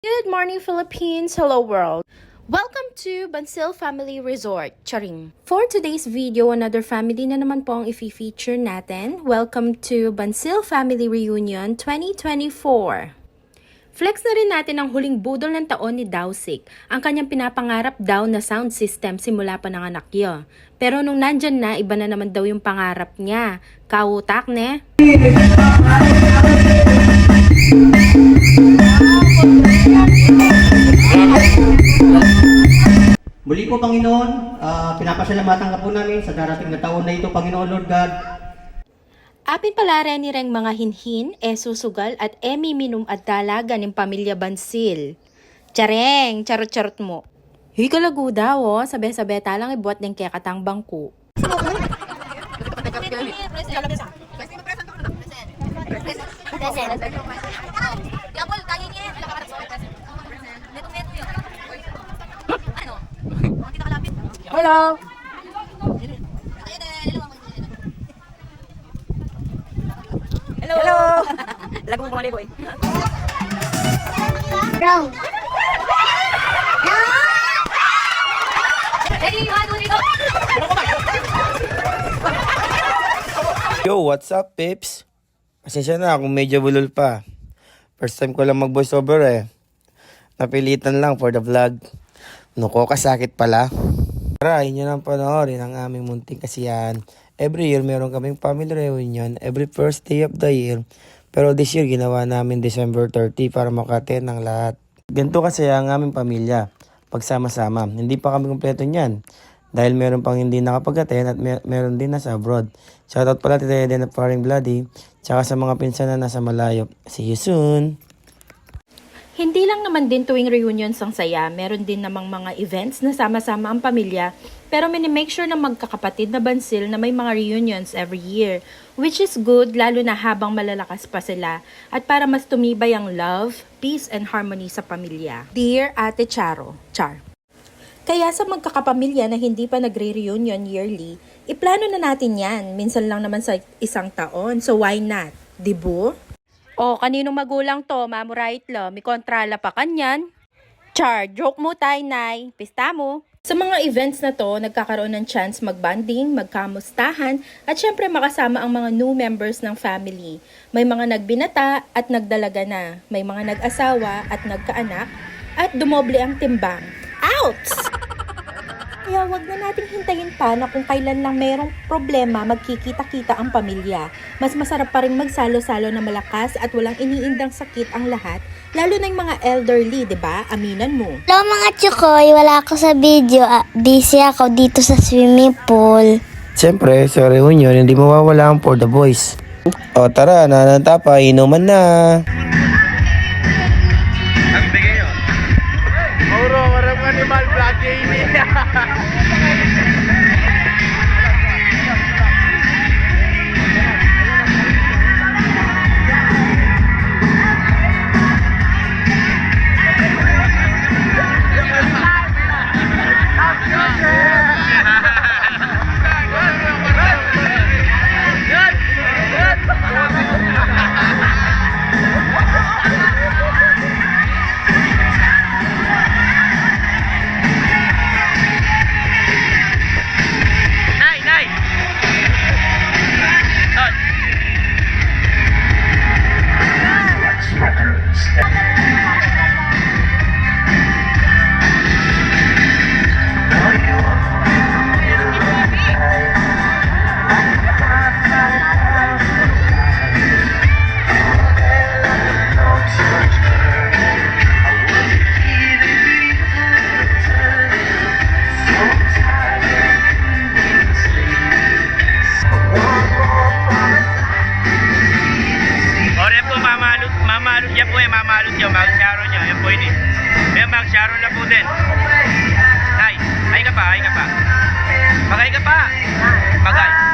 Good morning, Philippines. Hello, world. Welcome to Bansil Family Resort, Charing. For today's video, another family na naman po ang i-feature natin. Welcome to Bansil Family Reunion 2024. Flex na rin natin ang huling budol ng taon ni Dausik, ang kanyang pinapangarap daw na sound system simula pa ng anak niya. Pero nung nandyan na, iba na naman daw yung pangarap niya. Kautak, ne? Muli po, Panginoon, pinapasalamatan ka po namin sa darating na taon na ito, Panginoon Lord God. Apin palare ni reng mga hinhin, susugal at minum at dalaga ng pamilya Bansil. Chareng, charot-charot mo. Huy kalagu daw, sabi-sabi talang ibuat ng kekatang bangko. Hello! Hello! Lagu mo kumali, boy. Brown. Yo, what's up, Pips? Pasensya na kung medyo bulol pa. First time ko lang mag-voice over eh. Napilitan lang for the vlog. Nuko, kasakit pala. Tara, inyo nang panoorin ang aming munting kasiyahan. Every year, meron kaming family reunion every first day of the year. Pero this year, ginawa namin December 30 para makaten ng lahat. Ganito kasi ang aming pamilya. Pagsama-sama. Hindi pa kami kompleto niyan. Dahil meron pang hindi nakapag-attend at meron din nasa abroad. Shoutout pala Tita Eden at Paring Bloody. Tsaka sa mga pinsan na nasa malayo. See you soon! Hindi lang naman din tuwing reunions ang saya, meron din namang mga events na sama-sama ang pamilya, pero minimake sure na magkakapatid na Bansil na may mga reunions every year, which is good lalo na habang malalakas pa sila at para mas tumibay ang love, peace, and harmony sa pamilya. Dear Ate Charo, Char. Kaya sa magkakapamilya na hindi pa nagre-reunion yearly, iplano na natin yan, minsan lang naman sa isang taon, so why not, dibu? O, kaninong magulang to, mamurait lo, may kontrala pa kanyan. Char, joke mo tay, nay, pista mo. Sa mga events na to, nagkakaroon ng chance magbanding, magkamustahan, at syempre makasama ang mga new members ng family. May mga nagbinata at nagdalaga na, may mga nag-asawa at nagkaanak, at dumoble ang timbang. Outs! Kaya wag na nating hintayin pa na kung kailan lang merong problema magkikita-kita ang pamilya. Mas masarap pa rin magsalo-salo na malakas at walang iniindang sakit ang lahat, lalo na yung mga elderly, 'di ba? Aminan mo. Hello mga tsukoy, wala ako sa video. Busy ako dito sa swimming pool. Siyempre, sa reunion, hindi mawawala ang for the boys. O tara, nananta pa, inuman na. Animal vlog ini. Mamalot yan po mamalot yan, mag-sharon nyo, yan po yun eh. May mag-sharon na po din. Ay ka pa, ay ka pa. Magay ka pa. Magay.